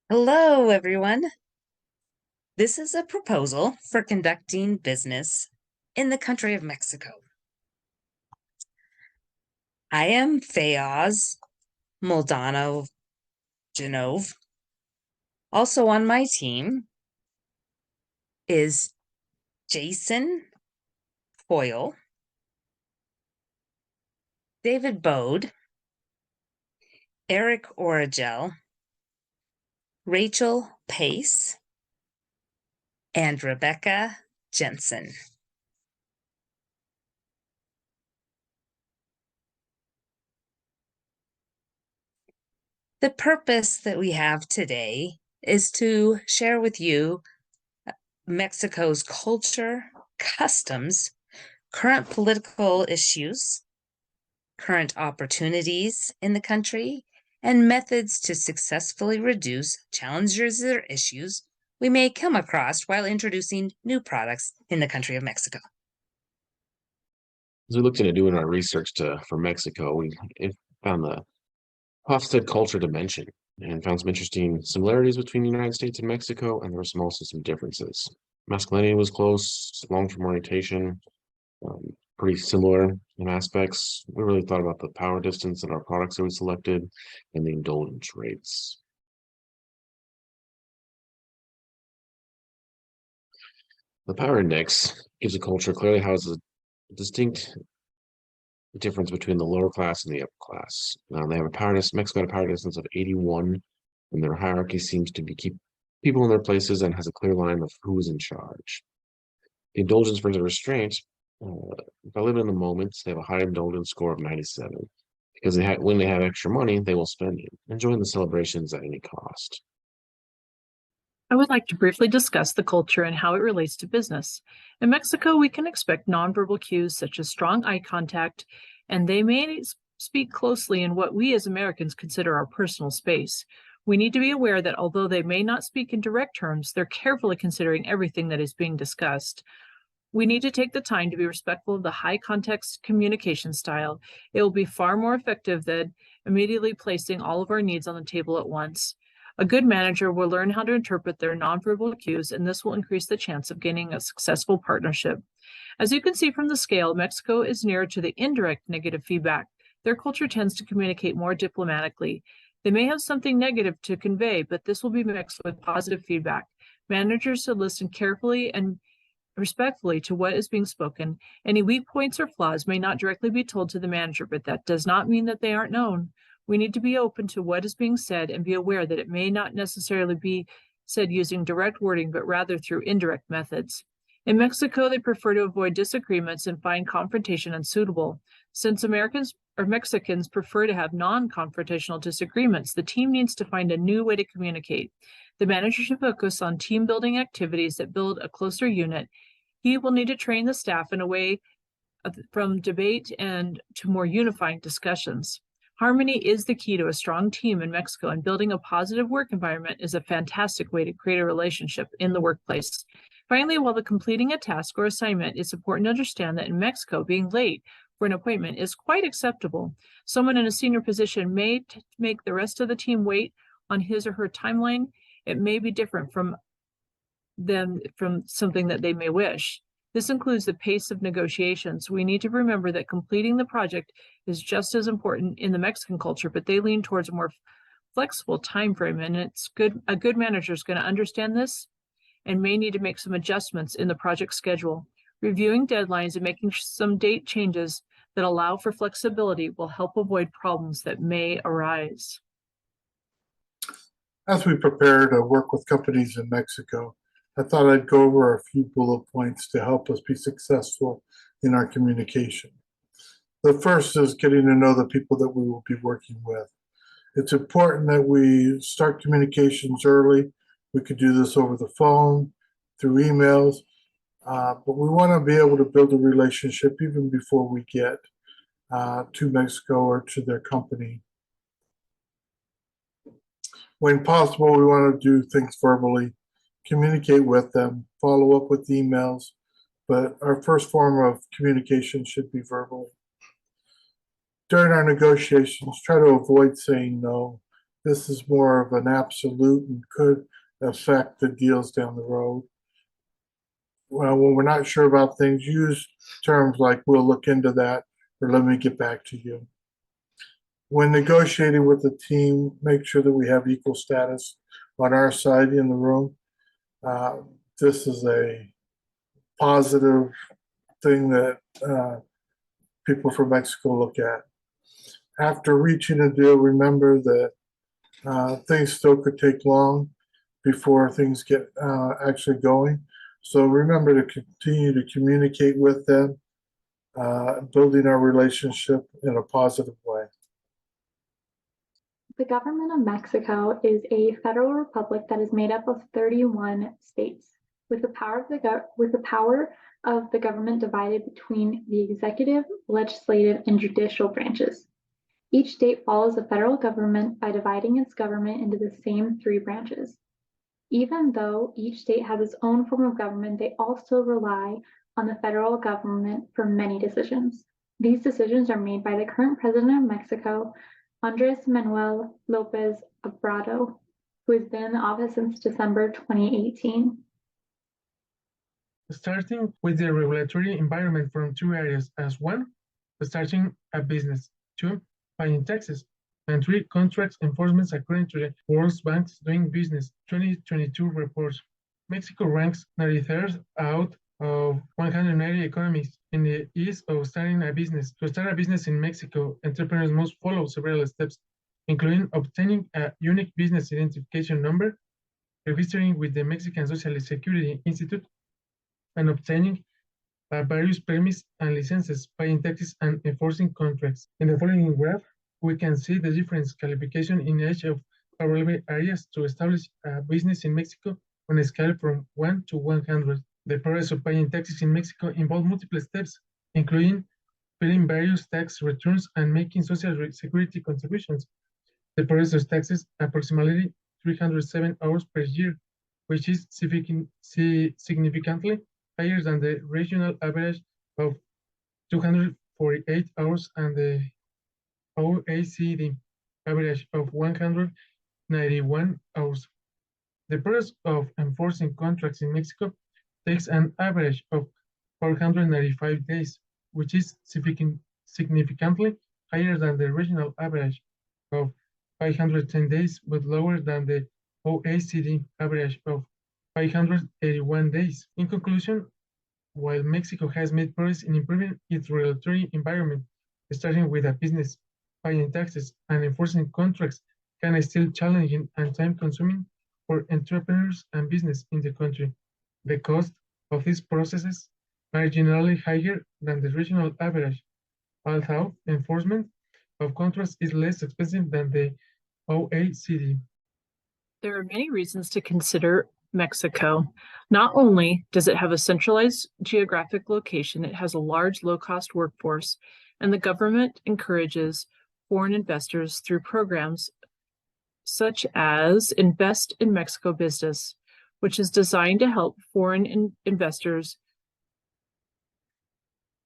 Hello, everyone. This is a proposal for conducting business in the country of Mexico. I am Fayaz Moldano Genove. Also on my team is Jason Foyle, David Bode, Eric Origel, Rachel Pace, and Rebecca Jensen. The purpose that we have today is to share with you Mexico's culture, customs, current political issues, current opportunities in the country, and methods to successfully reduce challenges or issues we may come across while introducing new products in the country of Mexico. As we looked into doing our research for Mexico, we found the Hofstede culture dimension and found some interesting similarities between the United States and Mexico, and there were also some differences. Masculinity was close, long-term orientation, pretty similar in aspects. We really thought about the power distance in our products that we selected and the indulgence rates. The power index gives a culture clearly has a distinct difference between the lower class and the upper class. They have a power distance. Mexico had a power distance of 81, and their hierarchy seems to be keep people in their places and has a clear line of who is in charge. The indulgence brings a restraint. By living in the moment, they have a high indulgence score of 97 because when they have extra money, they will spend it, enjoying the celebrations at any cost. I would like to briefly discuss the culture and how it relates to business. In Mexico, we can expect nonverbal cues such as strong eye contact, and they may speak closely in what we as Americans consider our personal space. We need to be aware that although they may not speak in direct terms, they're carefully considering everything that is being discussed. We need to take the time to be respectful of the high context communication style. It will be far more effective than immediately placing all of our needs on the table at once. A good manager will learn how to interpret their nonverbal cues, and this will increase the chance of gaining a successful partnership. As you can see from the scale, Mexico is nearer to the indirect negative feedback. Their culture tends to communicate more diplomatically. They may have something negative to convey, but this will be mixed with positive feedback. Managers should listen carefully and respectfully to what is being spoken. Any weak points or flaws may not directly be told to the manager, but that does not mean that they aren't known. We need to be open to what is being said and be aware that it may not necessarily be said using direct wording, but rather through indirect methods. In Mexico, they prefer to avoid disagreements and find confrontation unsuitable. Since Mexicans prefer to have non-confrontational disagreements, the team needs to find a new way to communicate. The manager should focus on team building activities that build a closer unit. He will need to train the staff in a way from debate and to more unifying discussions. Harmony is the key to a strong team in Mexico, and building a positive work environment is a fantastic way to create a relationship in the workplace. Finally, while completing a task or assignment, it's important to understand that in Mexico, being late for an appointment is quite acceptable. Someone in a senior position may make the rest of the team wait on his or her timeline. It may be different from something that they may wish. This includes the pace of negotiations. We need to remember that completing the project is just as important in the Mexican culture, but they lean towards a more flexible time frame, and a good manager is going to understand this and may need to make some adjustments in the project schedule. Reviewing deadlines and making some date changes that allow for flexibility will help avoid problems that may arise. As we prepare to work with companies in Mexico, I thought I'd go over a few bullet points to help us be successful in our communication. The first is getting to know the people that we will be working with. It's important that we start communications early. We could do this over the phone, through emails, but we want to be able to build a relationship even before we get to Mexico or to their company. When possible, we want to do things verbally, communicate with them, follow up with emails, but our first form of communication should be verbally. During our negotiations, try to avoid saying no. This is more of an absolute and could affect the deals down the road. Well, when we're not sure about things, use terms like "we'll look into that" or "let me get back to you." When negotiating with the team, make sure that we have equal status on our side in the room. This is a positive thing that people from Mexico look at. After reaching a deal, remember that things still could take long before things get actually going. So remember to continue to communicate with them, building our relationship in a positive way. The government of Mexico is a federal republic that is made up of 31 states, with the power of the government divided between the executive, legislative, and judicial branches. Each state follows the federal government by dividing its government into the same 3 branches. Even though each state has its own form of government, they also rely on the federal government for many decisions. These decisions are made by the current president of Mexico, Andrés Manuel López Obrador, who has been in office since December 2018. Starting with the regulatory environment from 2 areas as 1, starting a business, 2, paying taxes, and 3, contracts enforcement according to the World Bank's Doing Business 2022 report. Mexico ranks 93rd out of 190 economies in the ease of starting a business. To start a business in Mexico, entrepreneurs must follow several steps, including obtaining a unique business identification number, registering with the Mexican Social Security Institute, and obtaining various permits and licenses, paying taxes, and enforcing contracts. In the following graph, we can see the different qualification in each of our areas to establish a business in Mexico on a scale from 1 to 100. The process of paying taxes in Mexico involves multiple steps, including filing various tax returns and making social security contributions. The process of taxes approximately 307 hours per year, which is significantly higher than the regional average of 248 hours and the OECD average of 191 hours. The process of enforcing contracts in Mexico takes an average of 495 days, which is significantly higher than the regional average of 510 days, but lower than the OECD average of 581 days. In conclusion, while Mexico has made progress in improving its regulatory environment, starting with a business, paying taxes, and enforcing contracts can still challenging and time-consuming for entrepreneurs and business in the country. The cost of these processes are generally higher than the regional average, although enforcement of contracts is less expensive than the OECD. There are many reasons to consider Mexico. Not only does it have a centralized geographic location, it has a large low-cost workforce, and the government encourages foreign investors through programs such as Invest in Mexico Business, which is designed to help foreign investors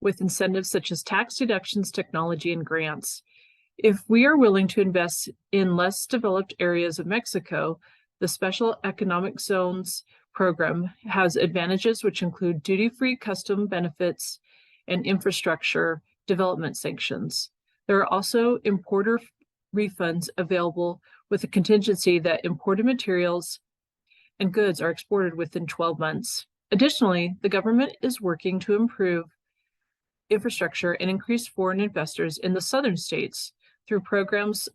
with incentives such as tax deductions, technology, and grants. If we are willing to invest in less developed areas of Mexico, the Special Economic Zones program has advantages which include duty-free custom benefits and infrastructure development sanctions. There are also importer refunds available with a contingency that imported materials and goods are exported within 12 months. Additionally, the government is working to improve infrastructure and increase foreign investors in the southern states through programs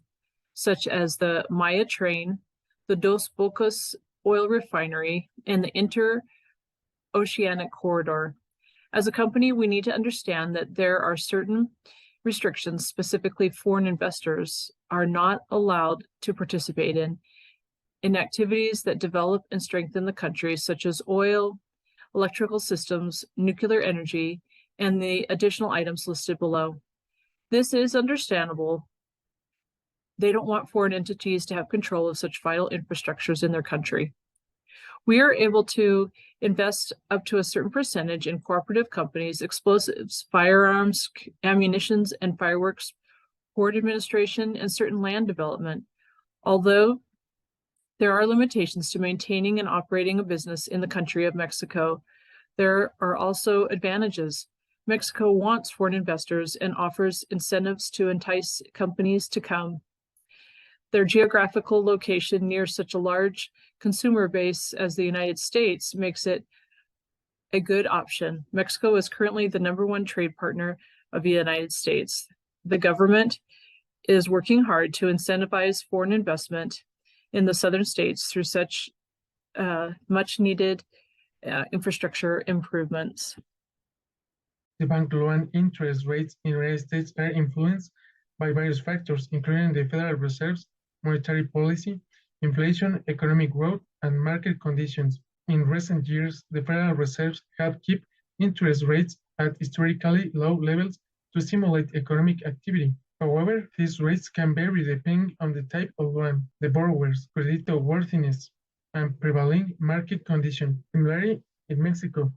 such as the Maya Train, the Dos Bocas oil refinery, and the Interoceanic Corridor. As a company, we need to understand that there are certain restrictions, specifically foreign investors are not allowed to participate in activities that develop and strengthen the country, such as oil, electrical systems, nuclear energy, and the additional items listed below. This is understandable. They don't want foreign entities to have control of such vital infrastructures in their country. We are able to invest up to a certain percentage in cooperative companies, explosives, firearms, ammunitions, and fireworks, port administration, and certain land development. Although there are limitations to maintaining and operating a business in the country of Mexico, there are also advantages. Mexico wants foreign investors and offers incentives to entice companies to come. Their geographical location near such a large consumer base as the United States makes it a good option. Mexico is currently the #1 trade partner of the United States. The government is working hard to incentivize foreign investment in the southern states through such much needed infrastructure improvements. The bank loan interest rates in the United States are influenced by various factors, including the Federal Reserve's monetary policy, inflation, economic growth, and market conditions. In recent years, the Federal Reserve have kept interest rates at historically low levels to stimulate economic activity. However, these rates can vary depending on the type of loan, the borrower's creditworthiness, and prevailing market condition. Similarly, in Mexico,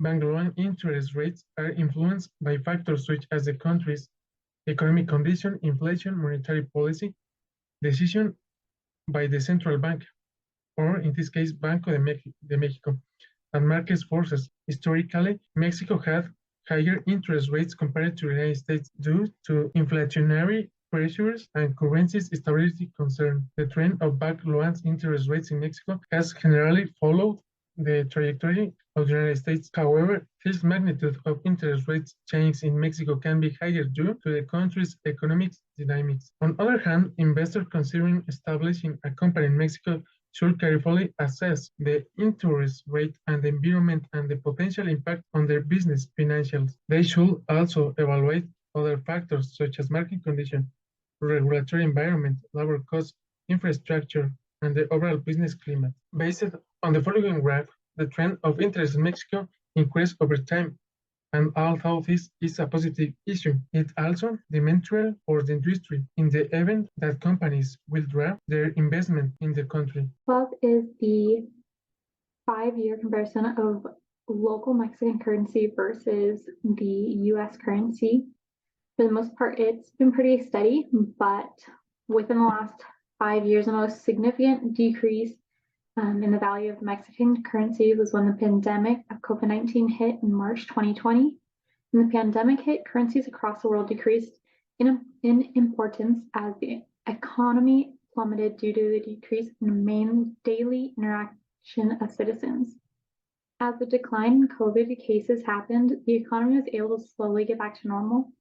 bank loan interest rates are influenced by factors such as the country's economic condition, inflation, monetary policy, decision by the central bank, or in this case, Banco de Mexico, and market forces. Historically, Mexico had higher interest rates compared to the United States due to inflationary pressures and currency stability concern. The trend of bank loans interest rates in Mexico has generally followed the trajectory of the United States. However, this magnitude of interest rates change in Mexico can be higher due to the country's economic dynamics. On the other hand, investors considering establishing a company in Mexico should carefully assess the interest rate and the environment and the potential impact on their business financials. They should also evaluate other factors such as market condition, regulatory environment, labor cost, infrastructure, and the overall business climate. Based on the following graph, the trend of interest in Mexico increased over time. And although this is a positive issue, it also detrimental for the industry in the event that companies will drop their investment in the country. 12 is the 5-year comparison of local Mexican currency versus the US currency. For the most part, it's been pretty steady, but within the last 5 years, the most significant decrease in the value of Mexican currency was when the pandemic of COVID-19 hit in March 2020. When the pandemic hit, currencies across the world decreased in importance as the economy plummeted due to the decrease in the main daily interaction of citizens. As the decline in COVID cases happened, the economy was able to slowly get back to normal,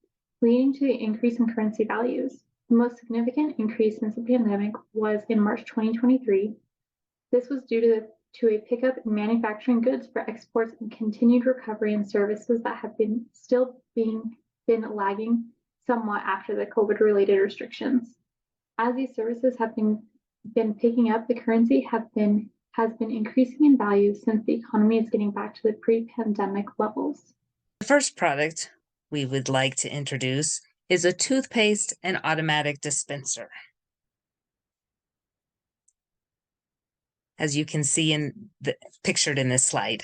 leading to the increase in currency values. The most significant increase since the pandemic was in March 2023. This was due to a pickup in manufacturing goods for exports and continued recovery in services that have been lagging somewhat after the COVID-related restrictions. As these services have been picking up, the currency has been increasing in value since the economy is getting back to the pre-pandemic levels. The first product we would like to introduce is a toothpaste and automatic dispenser. As you can see pictured in this slide.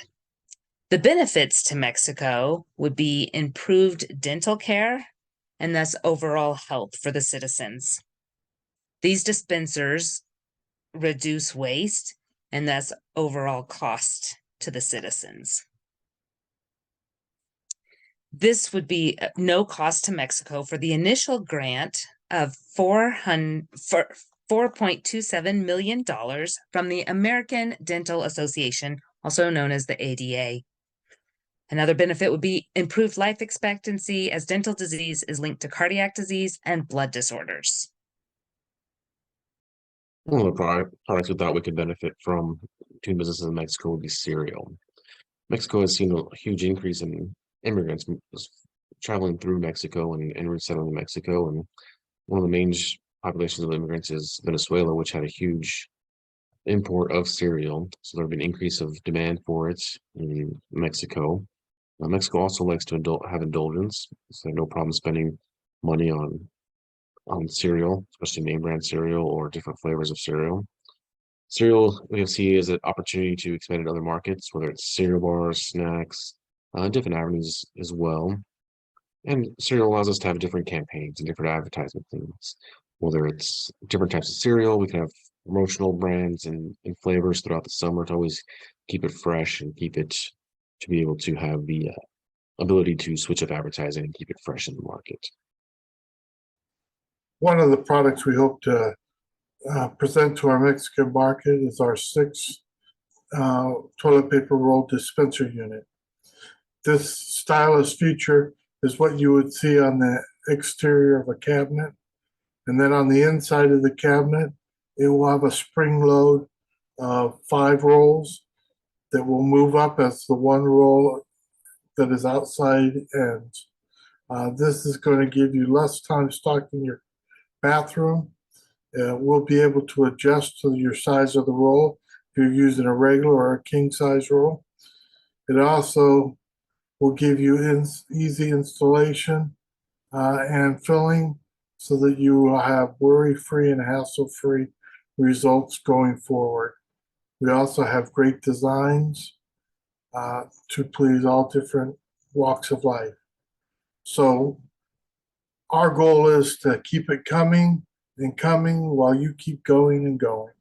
The benefits to Mexico would be improved dental care and thus overall health for the citizens. These dispensers reduce waste and thus overall cost to the citizens. This would be no cost to Mexico for the initial grant of $4.27 million from the American Dental Association, also known as the ADA. Another benefit would be improved life expectancy as dental disease is linked to cardiac disease and blood disorders. One of the products we thought we could benefit from between businesses in Mexico would be cereal. Mexico has seen a huge increase in immigrants traveling through Mexico and resettling in Mexico. And one of the main populations of immigrants is Venezuela, which had a huge import of cereal. So there have been an increase of demand for it in Mexico. Mexico also likes to have indulgence, so no problem spending money on cereal, especially name brand cereal or different flavors of cereal. Cereal we see as an opportunity to expand in other markets, whether it's cereal bars, snacks, different avenues as well. And cereal allows us to have different campaigns and different advertisement things. whether it's different types of cereal, we can have promotional brands and flavors throughout the summer to always keep it fresh and keep it to be able to have the ability to switch up advertising and keep it fresh in the market. One of the products we hope to present to our Mexican market is our 6 toilet paper roll dispenser unit. This stylish feature is what you would see on the exterior of a cabinet. And then on the inside of the cabinet, it will have a spring load of 5 rolls that will move up as the 1 roll that is outside ends. This is going to give you less time stocking your bathroom. We'll be able to adjust to your size of the roll if you're using a regular or a king size roll. It also will give you easy installation and filling so that you will have worry-free and hassle-free results going forward. We also have great designs to please all different walks of life. So our goal is to keep it coming and coming while you keep going and going.